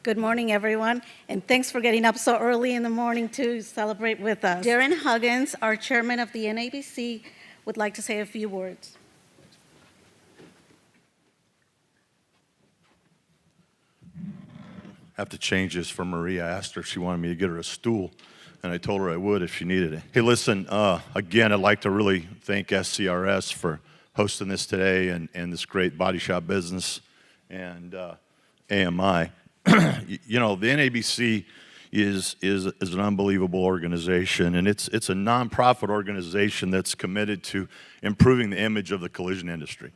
Good morning, everyone, and thanks for getting up so early in the morning to celebrate with us. Darren Huggins, our chairman of the NABC, would like to say a few words. I have to change this for Maria. I asked her if she wanted me to get her a stool, and I told her I would if she needed it. Hey, listen, again, I'd like to really thank SCRS for hosting this today and this great BodyShop Business and AMI. You know, the NABC is an unbelievable organization, and it's a nonprofit organization that's committed to improving the image of the collision industry.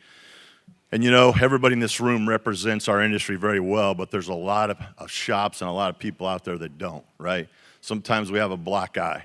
And you know, everybody in this room represents our industry very well, but there's a lot of shops and a lot of people out there that don't, right? Sometimes we have a black eye.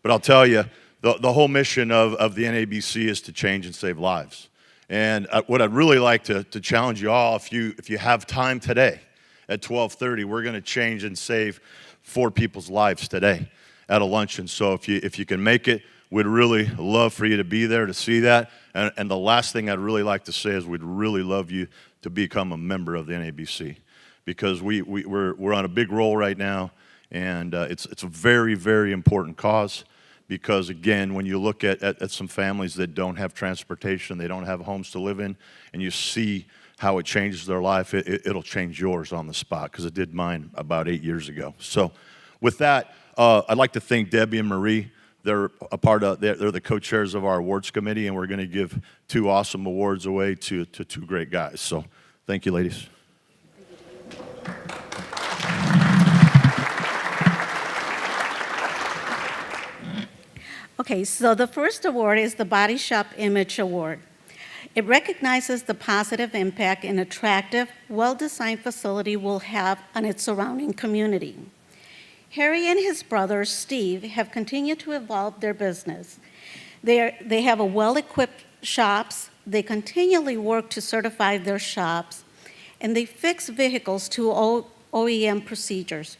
But I'll tell you, the whole mission of the NABC is to change and save lives. And what I'd really like to challenge you all, if you have time today, at 12:30, we're going to change and save 4 people's lives today at a luncheon. So if you can make it, we'd really love for you to be there to see that. And the last thing I'd really like to say is we'd really love you to become a member of the NABC, because we're on a big roll right now, and it's a very, very important cause. Because again, when you look at some families that don't have transportation, they don't have homes to live in, and you see how it changes their life, it'll change yours on the spot, because it did mine about 8 years ago. So with that, I'd like to thank Debbie and Marie. They're the co-chairs of our awards committee, and we're going to give 2 awesome awards away to 2 great guys. So thank you, ladies. Okay, so the first award is the BodyShop Image Award. It recognizes the positive impact an attractive, well-designed facility will have on its surrounding community. Harry and his brother, Steve, have continued to evolve their business. They have a well-equipped shops, they continually work to certify their shops, and they fix vehicles to OEM procedures.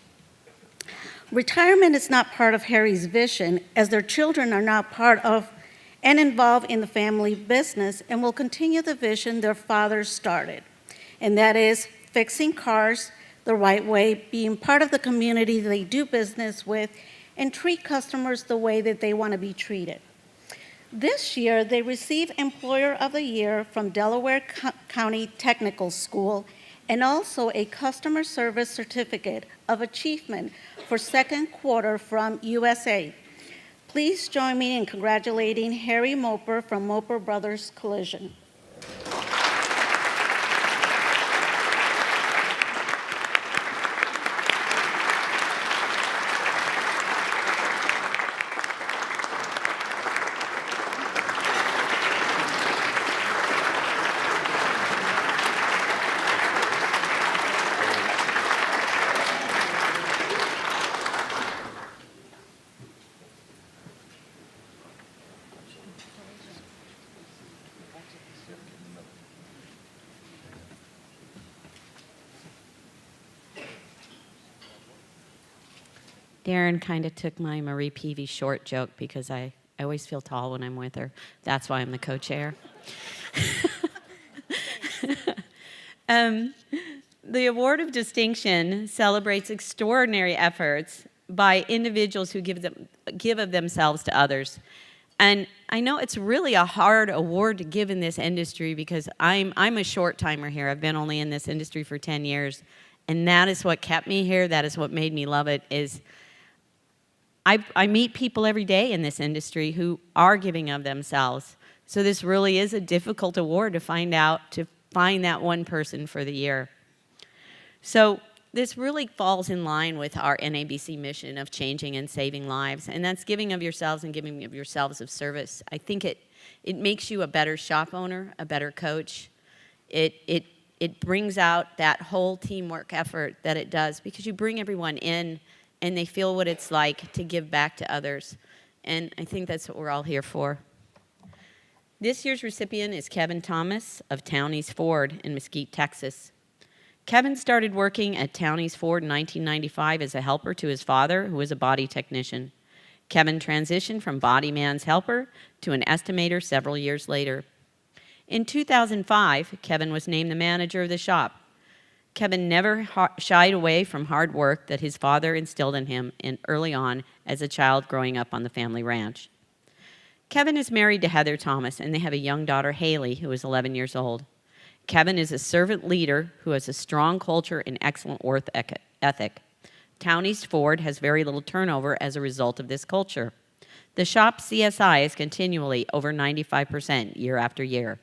Retirement is not part of Harry's vision, as their children are not part of and involved in the family business and will continue the vision their father started, and that is fixing cars the right way, being part of the community they do business with, and treat customers the way that they want to be treated. This year, they received Employer of the Year from Delaware County Technical School, and also a Customer Service Certificate of Achievement for second quarter from USA. Please join me in congratulating Harry Moper from Moper Brothers Collision. Darren kind of took my Marie Peavy short joke, because I always feel tall when I'm with her. That's why I'm the co-chair. The Award of Distinction celebrates extraordinary efforts by individuals who give of themselves to others. And I know it's really a hard award to give in this industry, because I'm a short timer here. I've been only in this industry for 10 years. And that is what kept me here. That is what made me love it, is I meet people every day in this industry who are giving of themselves. So this really is a difficult award to find that one person for the year. So this really falls in line with our NABC mission of changing and saving lives, and that's giving of yourselves and giving of yourselves of service. I think it makes you a better shop owner, a better coach. It brings out that whole teamwork effort that it does, because you bring everyone in and they feel what it's like to give back to others. And I think that's what we're all here for. This year's recipient is Kevin Thomas of Townies Ford in Mesquite, Texas. Kevin started working at Townies Ford in 1995 as a helper to his father, who was a body technician. Kevin transitioned from body man's helper to an estimator several years later. In 2005, Kevin was named the manager of the shop. Kevin never shied away from hard work that his father instilled in him early on as a child growing up on the family ranch. Kevin is married to Heather Thomas, and they have a young daughter, Haley, who is 11 years old. Kevin is a servant leader who has a strong culture and excellent work ethic. Town East Ford has very little turnover as a result of this culture. The shop's CSI is continually over 95% year after year.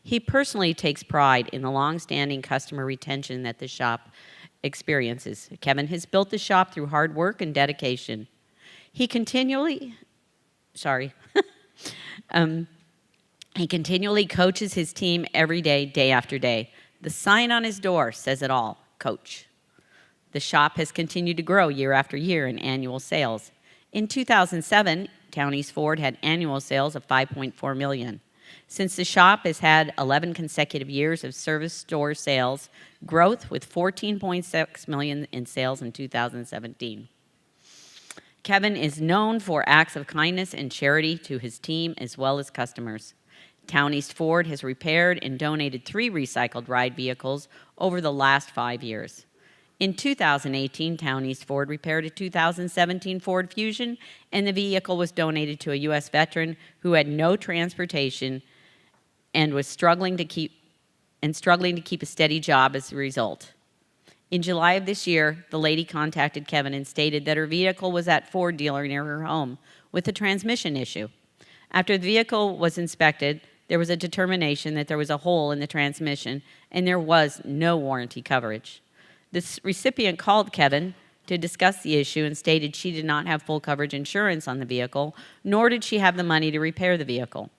He personally takes pride in the long-standing customer retention that the shop experiences. Kevin has built the shop through hard work and dedication. He continually coaches his team every day, day after day. The sign on his door says it all, Coach. The shop has continued to grow year after year in annual sales. In 2007, Town East Ford had annual sales of $5.4 million. Since the shop has had 11 consecutive years of service store sales growth with $14.6 million in sales in 2017. Kevin is known for acts of kindness and charity to his team as well as customers. Town East Ford has repaired and donated 3 recycled ride vehicles over the last 5 years. In 2018, Town East Ford repaired a 2017 Ford Fusion, and the vehicle was donated to a U.S. veteran who had no transportation and was struggling to keep a steady job as a result. In July of this year, the lady contacted Kevin and stated that her vehicle was at Ford dealer near her home with a transmission issue. After the vehicle was inspected, there was a determination that there was a hole in the transmission and there was no warranty coverage. This recipient called Kevin to discuss the issue and stated she did not have full coverage insurance on the vehicle, nor did she have the money to repair the vehicle.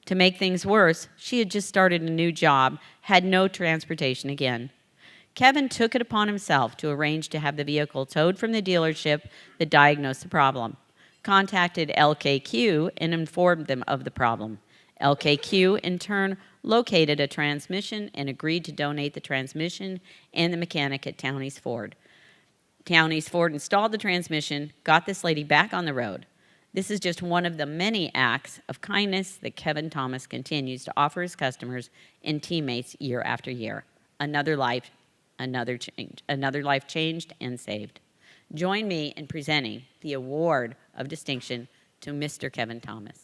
To make things worse, she had just started a new job, had no transportation again. Kevin took it upon himself to arrange to have the vehicle towed from the dealership that diagnosed the problem, contacted LKQ and informed them of the problem. LKQ, in turn, located a transmission and agreed to donate the transmission and the mechanic at Town East Ford. Town East Ford installed the transmission, got this lady back on the road. This is just one of the many acts of kindness that Kevin Thomas continues to offer his customers and teammates year after year. Another life changed and saved. Join me in presenting the Award of Distinction to Mr. Kevin Thomas.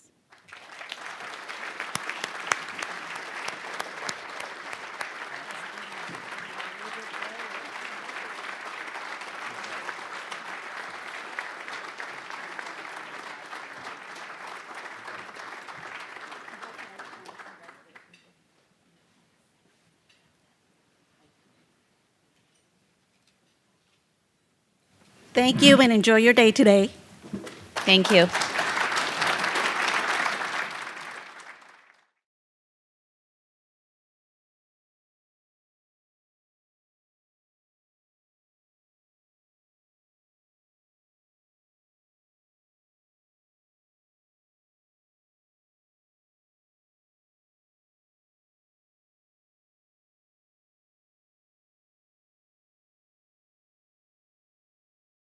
Thank you and enjoy your day today. Thank you.